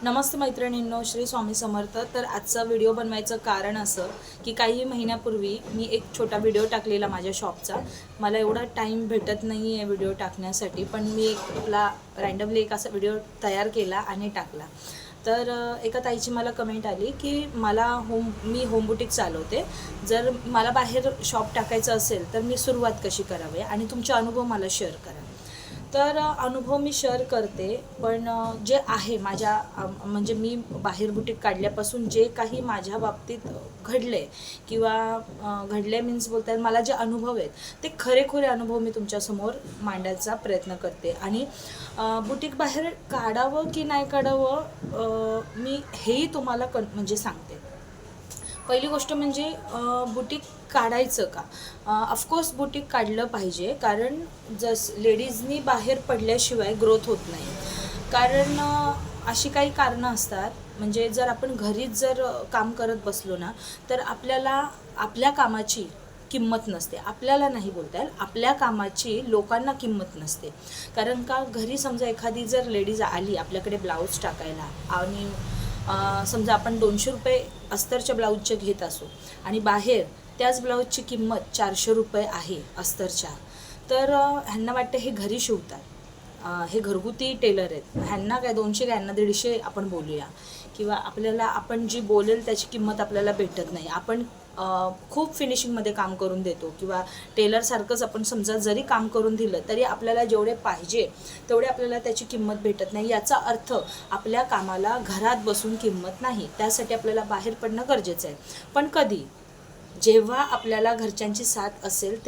नमस्ते मैत्रिणींनो, श्री स्वामी समर्थ। तर आजचा व्हिडिओ बनवायचं कारण असं की काही महिन्यापूर्वी मी एक छोटा व्हिडिओ टाकलेला माझ्या शॉपचा। मला एवढा टाईम भेटत नाही आहे व्हिडिओ टाकण्यासाठी, पण मी एक आपला रँडमली एक असा व्हिडिओ तयार केला आणि टाकला। तर एका ताईची मला कमेंट आली की मी होम बुटीक चालवते, जर मला बाहेर शॉप टाकायचं असेल तर मी सुरुवात कशी करावी आणि तुमचे अनुभव मला शेअर करा। तर अनुभव मी शेअर करते, पण जे आहे माझ्या म्हणजे मी बाहेर बुटीक काढल्यापासून जे काही माझ्या बाबतीत घडले किंवा घडले मीन्स बोलतात मला जे अनुभव आहेत ते खरेखुरे अनुभव मी तुमच्यासमोर मांडायचा प्रयत्न करते। आणि बुटीक बाहेर काढावं की नाही काढावं मी हेही तुम्हाला म्हणजे सांगते। पहिली गोष्ट म्हणजे बुटीक काढायचं का? ऑफकोर्स बुटीक काढलं पाहिजे, कारण लेडीजनी बाहेर पडल्याशिवाय ग्रोथ होत नाही। कारण अशी काही कारणं असतात, म्हणजे जर आपण घरीच जर काम करत बसलो ना तर आपल्याला आपल्या कामाची किंमत नसते। आपल्याला नाही बोलता येईल, आपल्या कामाची लोकांना किंमत नसते। कारण का, घरी समजा एखादी जर लेडीज आली आपल्याकडे ब्लाऊज टाकायला आणि समजा आपण 200 रुपये अस्तरच्या ब्लाऊजचे घेत असू आणि बाहेर त्याच ब्लाऊजची किंमत 400 रुपये आहे अस्तरच्या, तर ह्यांना वाटतं हे घरी शिवतात, हे घरगुती टेलर आहेत, ह्यांना काय 200 काय ह्यांना 150 आपण बोलूया, किंवा आपल्याला आपण जी बोलेल त्याची किंमत आपल्याला भेटत नाही। आपण खूप फिनिशिंगमध्ये काम करून देतो किंवा टेलरसारखंच आपण समजा जरी काम करून दिलं तरी आपल्याला जेवढे पाहिजे तेवढे आपल्याला त्याची किंमत भेटत नाही। याचा अर्थ आपल्या कामाला घरात बसून किंमत नाही, त्यासाठी आपल्याला बाहेर पडणं गरजेचं आहे। पण कधी? जेव्हा आपल्याला घरच्यांची साथ असेल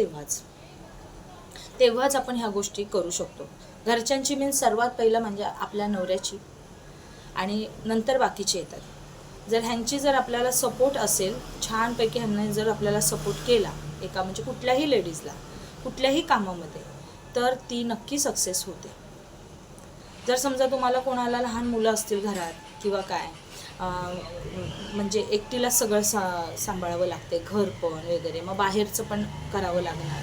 तेव्हाच आपण ह्या गोष्टी करू शकतो। घरच्यांची मीन्स सर्वात पहिलं म्हणजे आपल्या नवऱ्याची, आणि नंतर बाकीचे येतात। जर आपल्याला सपोर्ट असेल, छानपैकी ह्यांनी जर आपल्याला सपोर्ट केला एका म्हणजे कुठल्याही लेडीजला कुठल्याही कामामध्ये, तर ती नक्की सक्सेस होते। जर समजा तुम्हाला कोणाला लहान मुलं असतील घरात किंवा काय, म्हणजे एकटीला सगळं सांभाळावं लागते, घर पण वगैरे, मग बाहेरचं पण करावं लागणार,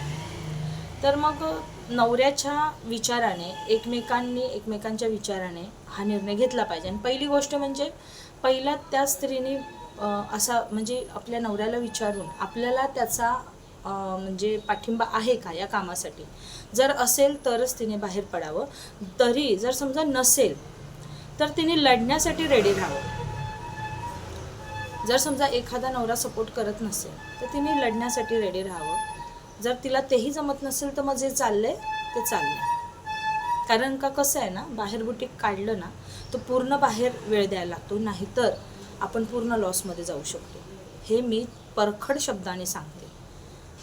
तर मग नवऱ्याच्या विचाराने एकमेकांच्या विचाराने हा निर्णय घेतला पाहिजे। आणि पहिली गोष्ट म्हणजे पहिला त्या स्त्रीने असा म्हणजे आपल्या नवऱ्याला विचारून आपल्याला त्याचा म्हणजे पाठिंबा आहे का या कामासाठी, जर असेल तरच तिने बाहेर पडावं। तरी जर समजा नसेल तर तिने लढण्यासाठी रेडी राहावं। जर समजा एखादा नवरा सपोर्ट करत नसेल तर तिने लढण्यासाठी रेडी राहावं। जर तिला तेही जमत नसेल तर मग जे चाललंय ते चाललंय। कारण का, कसं आहे ना, बाहेर बुटीक काढलं ना तर पूर्ण बाहेर वेळ द्यायला लागतो, नाहीतर आपण पूर्ण लॉसमध्ये जाऊ शकतो, हे मी परखड शब्दाने सांगते।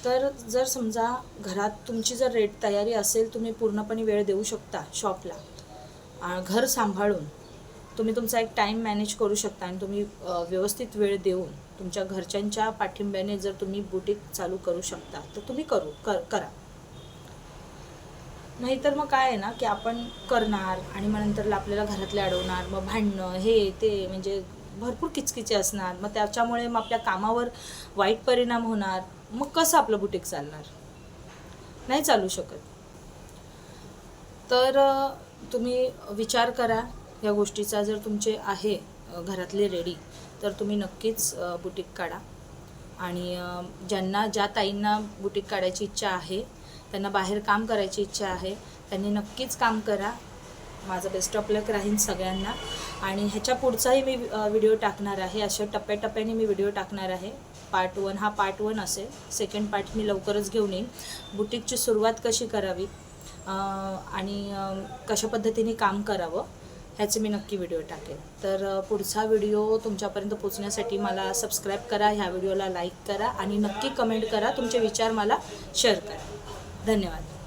तर जर समजा घरात तुमची जर तयारी असेल, तुम्ही पूर्णपणे वेळ देऊ शकता शॉपला, घर सांभाळून तुम्ही तुमचा एक टाईम मॅनेज करू शकता आणि तुम्ही व्यवस्थित वेळ देऊन तुमच्या घरच्यांच्या पाठिंब्याने जर तुम्ही बुटीक चालू करू शकता तर तुम्ही करा। नाहीतर मग काय आहे ना की आपण करणार आणि मग नंतरला आपल्याला घरातले अडवणार, मग भांडणं हे ते म्हणजे भरपूर किचकिचे असणार, मग त्याच्यामुळे मग आपल्या कामावर वाईट परिणाम होणार, मग कसं आपलं बुटीक चालणार? नाही चालू शकत। तर तुम्ही विचार करा या गोष्टीचा। जर तुमचे आहे घरातले रेडी तर तुम्ही नक्कीच बुटीक काढा। आणि ज्या ताईंना बुटीक काढायची इच्छा आहे, त्यांना बाहेर काम करायची इच्छा आहे, त्यांनी नक्कीच काम करा। माझं बेस्ट ऑफ लक राहील सगळ्यांना। आणि ह्याच्या पुढचाही मी व्हिडिओ टाकणार आहे, अशा टप्प्याटप्प्याने मी व्हिडिओ टाकणार आहे। पार्ट 1 हा पार्ट 1 असेल, सेकंड पार्ट मी लवकरच घेऊन येईन। बुटीकची सुरुवात कशी करावी आणि कशा पद्धतीने काम करावं ह्याचे मी नक्की व्हिडिओ टाकेल। तर पुढचा व्हिडिओ तुमच्यापर्यंत पोहोचण्यासाठी मला सबस्क्राईब करा, ह्या व्हिडिओला लाईक करा आणि नक्की कमेंट करा, तुमचे विचार मला शेअर करा। धन्यवाद।